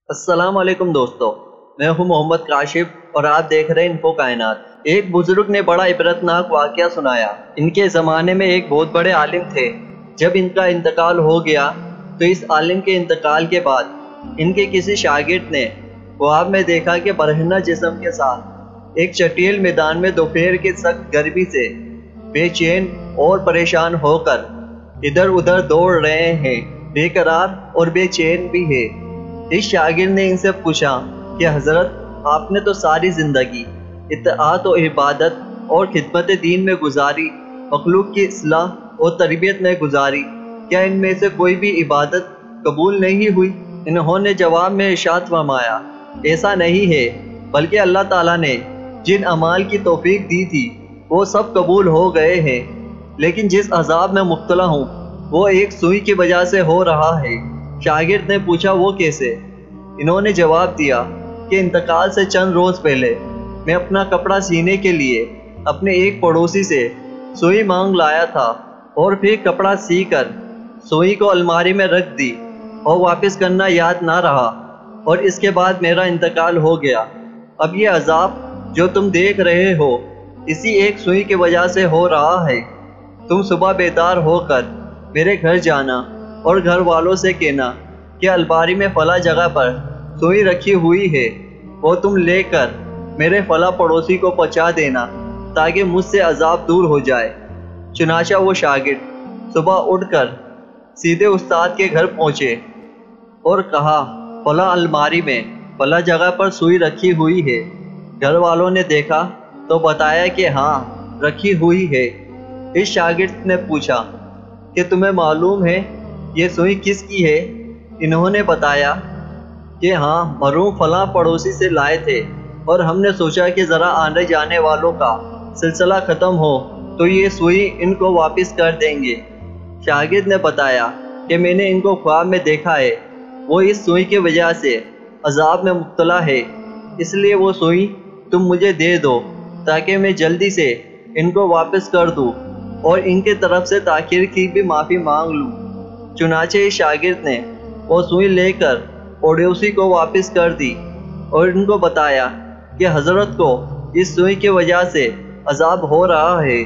अस्सलाम वालेकुम दोस्तों, मैं हूं मोहम्मद काशिफ और आप देख रहे हैं इन्फो कायनात। एक बुजुर्ग ने बड़ा इबरतनाक वाक़या सुनाया। इनके ज़माने में एक बहुत बड़े आलिम थे। जब इनका इंतकाल हो गया तो इस आलिम के इंतकाल के बाद इनके किसी शागिर्द ने ख्वाब में देखा कि बरहना जिस्म के साथ एक चटील मैदान में दोपहर की सख्त गर्मी से बेचैन और परेशान होकर इधर उधर दौड़ रहे हैं, बेकरार और बेचैन भी है। इस शागिर्द ने इनसे पूछा कि हज़रत, आपने तो सारी ज़िंदगी इत्तआत और इबादत और खिदमत दीन में गुजारी, मखलूक की इस्लाह और तरबियत में गुजारी, क्या इनमें से कोई भी इबादत कबूल नहीं हुई? इन्होंने जवाब में इरशाद फरमाया, ऐसा नहीं है, बल्कि अल्लाह ताला ने जिन अमाल की तौफीक दी थी वो सब कबूल हो गए हैं, लेकिन जिस अजाब में मुब्तला हूँ वो एक सुई की वजह से हो रहा है। शागिर्द ने पूछा, वो कैसे? इन्होंने जवाब दिया कि इंतकाल से चंद रोज़ पहले मैं अपना कपड़ा सीने के लिए अपने एक पड़ोसी से सुई मांग लाया था और फिर कपड़ा सीकर सुई को अलमारी में रख दी और वापस करना याद ना रहा, और इसके बाद मेरा इंतकाल हो गया। अब ये अजाब जो तुम देख रहे हो इसी एक सुई की वजह से हो रहा है। तुम सुबह बेदार होकर मेरे घर जाना और घर वालों से कहना कि अलमारी में फला जगह पर सुई रखी हुई है, वो तुम लेकर मेरे फला पड़ोसी को पहुंचा देना ताकि मुझसे अजाब दूर हो जाए। चुनाचा वो शागिर्द सुबह उठकर सीधे उस्ताद के घर पहुंचे और कहा, फला अलमारी में फला जगह पर सुई रखी हुई है। घर वालों ने देखा तो बताया कि हाँ, रखी हुई है। इस शागिर्द ने पूछा कि तुम्हें मालूम है ये सुई किसकी है? इन्होंने बताया कि हाँ, मरूम फला पड़ोसी से लाए थे और हमने सोचा कि ज़रा आने जाने वालों का सिलसिला ख़त्म हो तो ये सुई इनको वापस कर देंगे। शागिर्द ने बताया कि मैंने इनको ख्वाब में देखा है, वो इस सुई की वजह से अजाब में मुब्तला है, इसलिए वो सुई तुम मुझे दे दो ताकि मैं जल्दी से इनको वापस कर दूँ और इनके तरफ से ताख़ीर की भी माफ़ी मांग लूँ। चुनाचे इस शागिर्द ने वो सुई लेकर पड़ोसी को वापस कर दी और इनको बताया कि हज़रत को इस सुई की वजह से अजाब हो रहा है।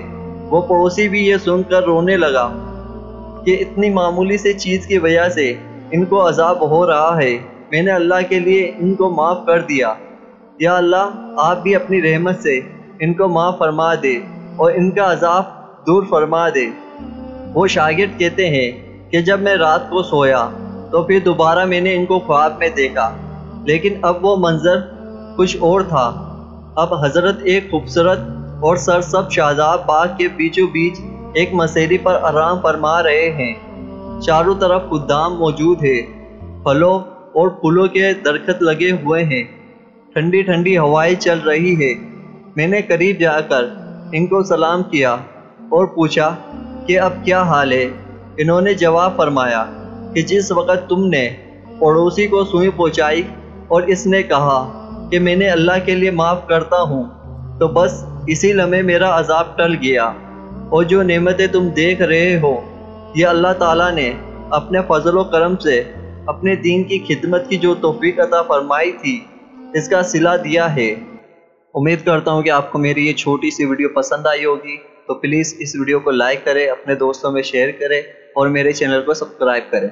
वो पड़ोसी भी ये सुनकर रोने लगा कि इतनी मामूली से चीज़ की वजह से इनको अजाब हो रहा है, मैंने अल्लाह के लिए इनको माफ़ कर दिया। या अल्लाह, आप भी अपनी रहमत से इनको माफ़ फरमा दे और इनका अजाब दूर फरमा दे। वो शागिर्द कहते हैं कि जब मैं रात को सोया तो फिर दोबारा मैंने इनको ख्वाब में देखा, लेकिन अब वो मंजर कुछ और था। अब हज़रत एक खूबसूरत और सरसब्ज़ शादाब बाग के बीचों बीच एक मसेरी पर आराम फरमा रहे हैं। चारों तरफ खुदाम मौजूद है, फलों और फूलों के दरख्त लगे हुए हैं, ठंडी ठंडी हवाएं चल रही है। मैंने करीब जाकर इनको सलाम किया और पूछा कि अब क्या हाल है? इन्होंने जवाब फरमाया कि जिस वक़्त तुमने पड़ोसी को सुई पहुँचाई और इसने कहा कि मैंने अल्लाह के लिए माफ़ करता हूँ, तो बस इसी लम्हे मेरा अजाब टल गया, और जो नेमतें तुम देख रहे हो ये अल्लाह ताला ने अपने फजल व करम से अपने दीन की खिदमत की जो तौफीक अता फरमाई थी इसका सिला दिया है। उम्मीद करता हूँ कि आपको मेरी ये छोटी सी वीडियो पसंद आई होगी, तो प्लीज़ इस वीडियो को लाइक करें, अपने दोस्तों में शेयर करें और मेरे चैनल को सब्सक्राइब करें।